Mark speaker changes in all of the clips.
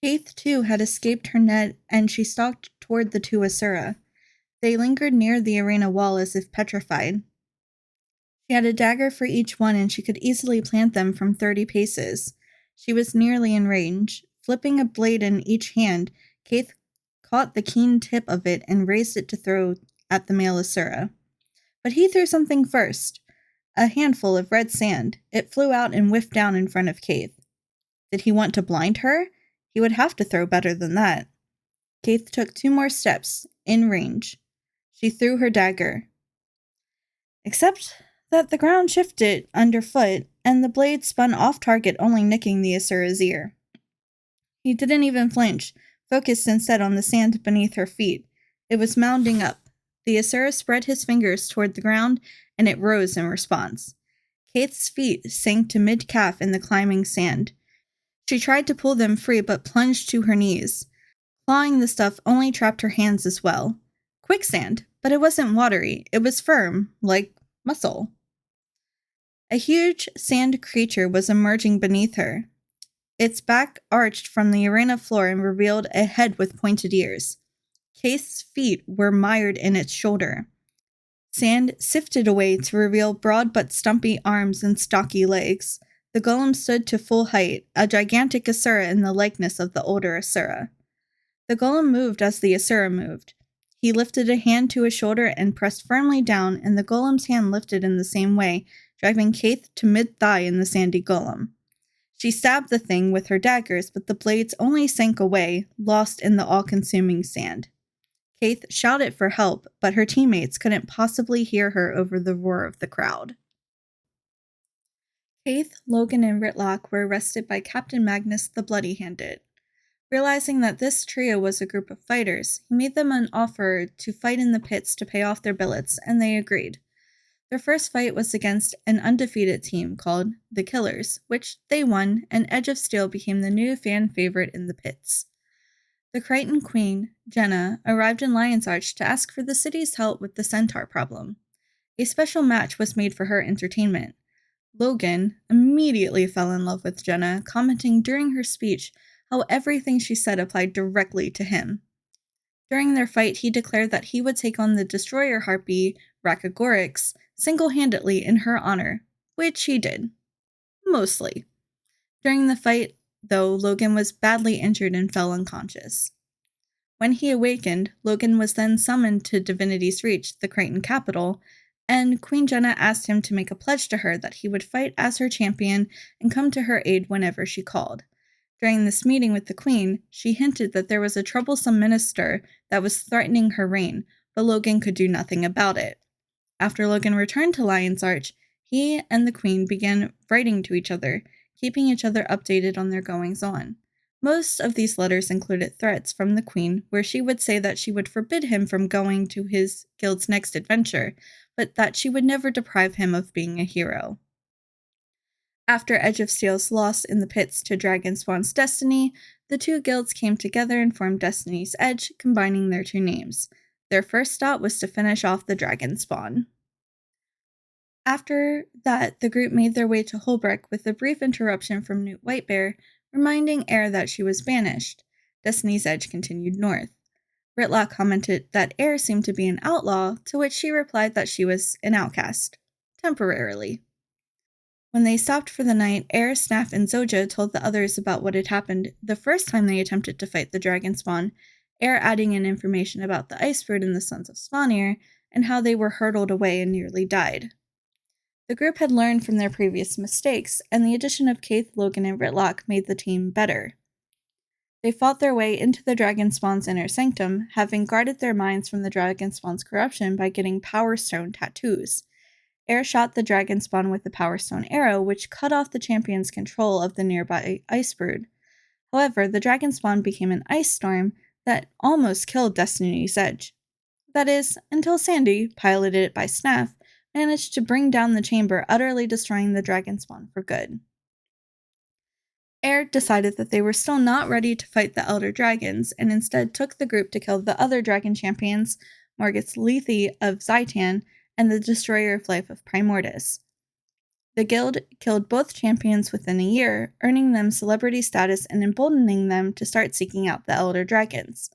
Speaker 1: Faith, too, had escaped her net, and she stalked toward the two Asura. They lingered near the arena wall as if petrified. She had a dagger for each one, and she could easily plant them from 30 paces. She was nearly in range. Flipping a blade in each hand, Kaith caught the keen tip of it and raised it to throw at the male Asura. But he threw something first. A handful of red sand. It flew out and whiffed down in front of Kaith. Did he want to blind her? He would have to throw better than that. Kaith took 2 more steps, in range. She threw her dagger. Except that the ground shifted underfoot, and the blade spun off target, only nicking the Asura's ear. He didn't even flinch, focused instead on the sand beneath her feet. It was mounding up. The Asura spread his fingers toward the ground, and it rose in response. Kaith's feet sank to mid-calf in the climbing sand. She tried to pull them free, but plunged to her knees. Clawing the stuff only trapped her hands as well. Quicksand, but it wasn't watery. It was firm, like muscle. A huge sand creature was emerging beneath her. Its back arched from the arena floor and revealed a head with pointed ears. Kaith's feet were mired in its shoulder. Sand sifted away to reveal broad but stumpy arms and stocky legs. The golem stood to full height, a gigantic Asura in the likeness of the older Asura. The golem moved as the Asura moved. He lifted a hand to his shoulder and pressed firmly down, and the golem's hand lifted in the same way, driving Kaith to mid-thigh in the sandy golem. She stabbed the thing with her daggers, but the blades only sank away, lost in the all-consuming sand. Kaith shouted for help, but her teammates couldn't possibly hear her over the roar of the crowd. Kaith, Logan, and Ritlock were arrested by Captain Magnus the Bloody-Handed. Realizing that this trio was a group of fighters, he made them an offer to fight in the pits to pay off their billets, and they agreed. Their first fight was against an undefeated team called the Killers, which they won, and Edge of Steel became the new fan favorite in the pits. The Crichton Queen, Jenna, arrived in Lion's Arch to ask for the city's help with the centaur problem. A special match was made for her entertainment. Logan immediately fell in love with Jenna, commenting during her speech how everything she said applied directly to him. During their fight, he declared that he would take on the destroyer harpy, Rakagorix, single-handedly in her honor, which he did. Mostly. During the fight, though, Logan was badly injured and fell unconscious. When he awakened, Logan was then summoned to Divinity's Reach, the Crichton capital, and Queen Jenna asked him to make a pledge to her that he would fight as her champion and come to her aid whenever she called. During this meeting with the Queen, she hinted that there was a troublesome minister that was threatening her reign, but Logan could do nothing about it. After Logan returned to Lion's Arch, he and the Queen began writing to each other, keeping each other updated on their goings-on. Most of these letters included threats from the Queen, where she would say that she would forbid him from going to his guild's next adventure, but that she would never deprive him of being a hero. After Edge of Steel's loss in the pits to Dragonspawn's Destiny, the two guilds came together and formed Destiny's Edge, combining their two names. Their first stop was to finish off the Dragonspawn. After that, the group made their way to Holbrook with a brief interruption from Newt Whitebear, reminding Air that she was banished. Destiny's Edge continued north. Ritlock commented that Air seemed to be an outlaw, to which she replied that she was an outcast. Temporarily. When they stopped for the night, Air, Snaff, and Zoja told the others about what had happened the first time they attempted to fight the Dragonspawn, Air adding in information about the Icebird and the Sons of Svanir, and how they were hurtled away and nearly died. The group had learned from their previous mistakes, and the addition of Kaith, Logan, and Ritlock made the team better. They fought their way into the Dragonspawn's inner sanctum, having guarded their minds from the Dragonspawn's corruption by getting Power Stone tattoos. Air shot the Dragonspawn with the Power Stone arrow, which cut off the champion's control of the nearby Icebird. However, the Dragonspawn became an ice storm that almost killed Destiny's Edge. That is, until Sandy, piloted by Snaff, managed to bring down the chamber, utterly destroying the Dragonspawn for good. Air decided that they were still not ready to fight the Elder Dragons, and instead took the group to kill the other dragon champions, Morgus Lethe of Zaitan, and the Destroyer of Life of Primordus. The guild killed both champions within a year, earning them celebrity status and emboldening them to start seeking out the elder dragons.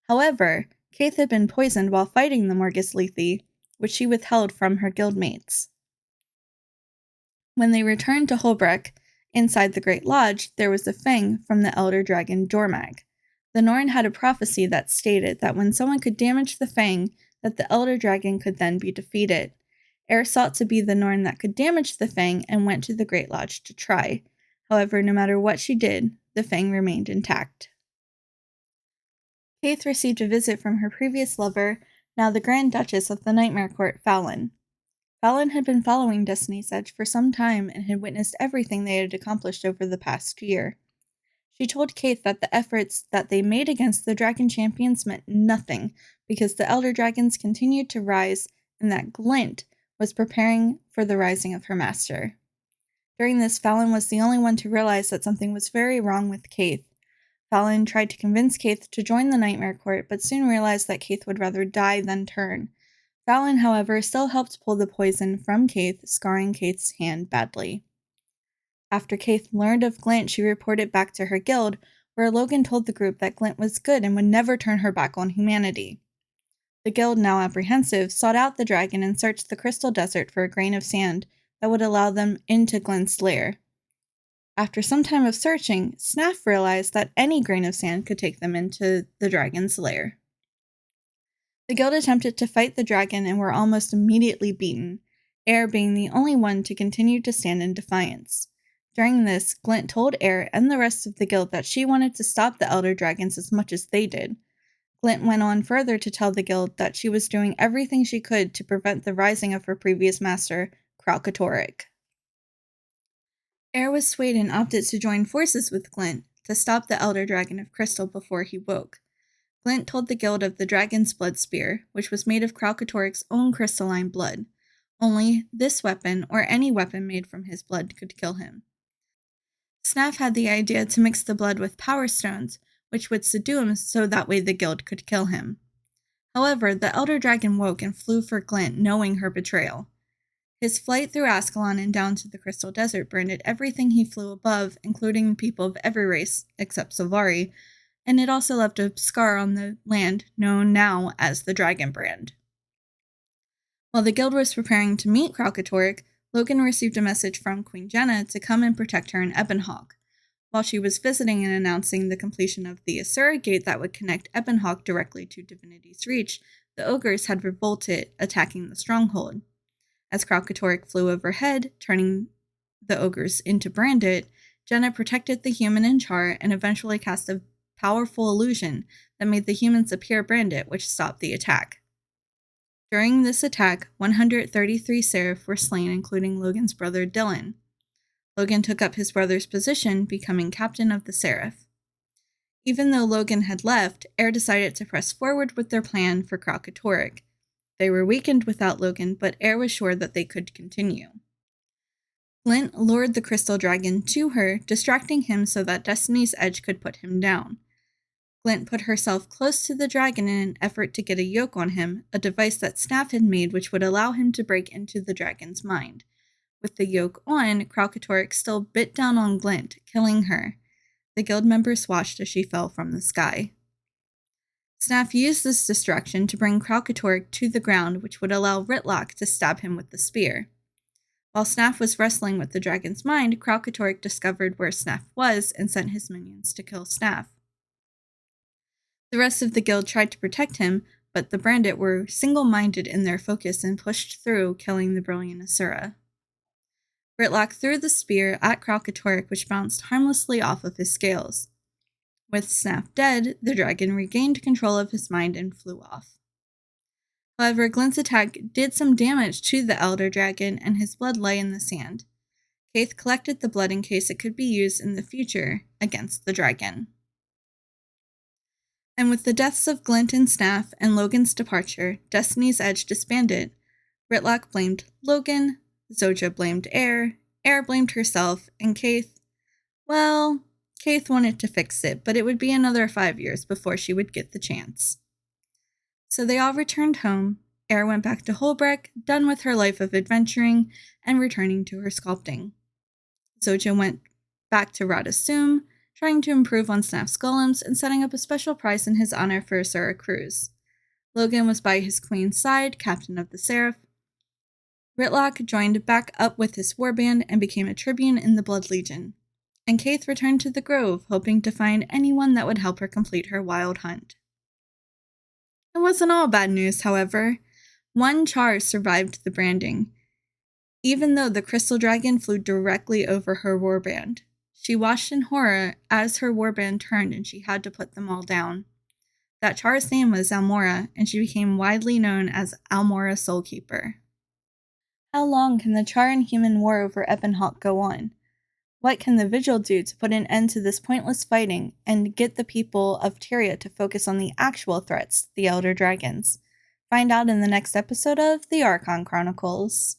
Speaker 1: However, Kaith had been poisoned while fighting the Morgus Lethe, which she withheld from her guildmates. When they returned to Holbrook, inside the Great Lodge, there was a fang from the elder dragon Jormag. The Norn had a prophecy that stated that when someone could damage the fang, that the elder dragon could then be defeated. Eir sought to be the Norn that could damage the fang and went to the Great Lodge to try. However, no matter what she did, the fang remained intact. Kaith received a visit from her previous lover, now the Grand Duchess of the Nightmare Court, Fallon. Fallon had been following Destiny's Edge for some time and had witnessed everything they had accomplished over the past year. She told Kaith that the efforts that they made against the dragon champions meant nothing because the elder dragons continued to rise and that Glint was preparing for the rising of her master. During this, Fallon was the only one to realize that something was very wrong with Kaith. Fallon tried to convince Kaith to join the Nightmare Court, but soon realized that Kaith would rather die than turn. Fallon, however, still helped pull the poison from Kaith, scarring Kaith's hand badly. After Kaith learned of Glint, she reported back to her guild, where Logan told the group that Glint was good and would never turn her back on humanity. The guild, now apprehensive, sought out the dragon and searched the crystal desert for a grain of sand that would allow them into Glint's lair. After some time of searching, Snaff realized that any grain of sand could take them into the dragon's lair. The guild attempted to fight the dragon and were almost immediately beaten, Eir being the only one to continue to stand in defiance. During this, Glint told Eir and the rest of the guild that she wanted to stop the elder dragons as much as they did. Glint went on further to tell the guild that she was doing everything she could to prevent the rising of her previous master, Kralkatorrik. Eir was swayed and opted to join forces with Glint to stop the elder dragon of crystal before he woke. Glint told the guild of the dragon's blood spear, which was made of Kralkatorrik's own crystalline blood. Only this weapon, or any weapon made from his blood, could kill him. Snaff had the idea to mix the blood with power stones, which would subdue him so that way the guild could kill him. However, the elder dragon woke and flew for Glint, knowing her betrayal. His flight through Ascalon and down to the Crystal Desert branded everything he flew above, including people of every race except Sylvari, and it also left a scar on the land known now as the Dragon Brand. While the guild was preparing to meet Kralkatorrik, Logan received a message from Queen Jenna to come and protect her in Ebonhawk. While she was visiting and announcing the completion of the Asura Gate that would connect Ebonhawk directly to Divinity's Reach, the ogres had revolted, attacking the stronghold. As Kralkatorrik flew overhead, turning the ogres into Brandit, Jenna protected the human in Char and eventually cast a powerful illusion that made the humans appear Brandit, which stopped the attack. During this attack, 133 Seraph were slain, including Logan's brother Dylan. Logan took up his brother's position, becoming captain of the Seraph. Even though Logan had left, Eir decided to press forward with their plan for Kralkatorrik. They were weakened without Logan, but Eir was sure that they could continue. Glint lured the crystal dragon to her, distracting him so that Destiny's Edge could put him down. Glint put herself close to the dragon in an effort to get a yoke on him, a device that Snaff had made which would allow him to break into the dragon's mind. With the yoke on, Kralkatorrik still bit down on Glint, killing her. The guild members watched as she fell from the sky. Snaff used this distraction to bring Kralkatorrik to the ground, which would allow Ritlock to stab him with the spear. While Snaff was wrestling with the dragon's mind, Kralkatorrik discovered where Snaff was and sent his minions to kill Snaff. The rest of the guild tried to protect him, but the Brandit were single-minded in their focus and pushed through, killing the brilliant Asura. Ritlock threw the spear at Kralkatorrik, which bounced harmlessly off of his scales. With Snaff dead, the dragon regained control of his mind and flew off. However, Glint's attack did some damage to the elder dragon, and his blood lay in the sand. Kaith collected the blood in case it could be used in the future against the dragon. And with the deaths of Glint and Snaff and Logan's departure, Destiny's Edge disbanded. Ritlock blamed Logan, Zoja blamed Eir blamed herself, and Kaith wanted to fix it, but it would be another 5 years before she would get the chance. So they all returned home, Eir went back to Holbrook, done with her life of adventuring and returning to her sculpting. Zoja went back to Radasum, trying to improve on Snap's golems and setting up a special prize in his honor for Asura cruise. Logan was by his queen's side, captain of the Seraph. Ritlock joined back up with his warband and became a tribune in the Blood Legion. And Kaith returned to the Grove, hoping to find anyone that would help her complete her wild hunt. It wasn't all bad news, however. One Char survived the branding, even though the crystal dragon flew directly over her warband. She watched in horror as her warband turned and she had to put them all down. That Char's name was Almora, and she became widely known as Almora Soulkeeper. How long can the Char and human war over Ebonhawk go on? What can the Vigil do to put an end to this pointless fighting and get the people of Tyria to focus on the actual threats, the Elder Dragons? Find out in the next episode of the Archon Chronicles.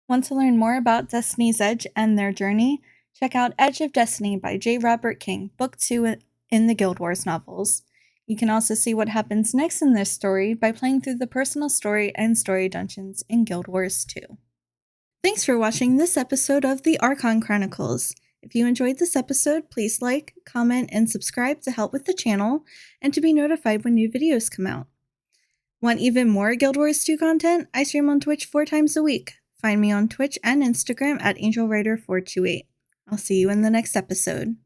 Speaker 1: Want to learn more about Destiny's Edge and their journey? Check out Edge of Destiny by J. Robert King, Book 2 in the Guild Wars novels. You can also see what happens next in this story by playing through the personal story and story dungeons in Guild Wars 2. Thanks for watching this episode of the Archon Chronicles. If you enjoyed this episode, please like, comment, and subscribe to help with the channel and to be notified when new videos come out. Want even more Guild Wars 2 content? I stream on Twitch 4 times a week. Find me on Twitch and Instagram at AngelRider428. I'll see you in the next episode.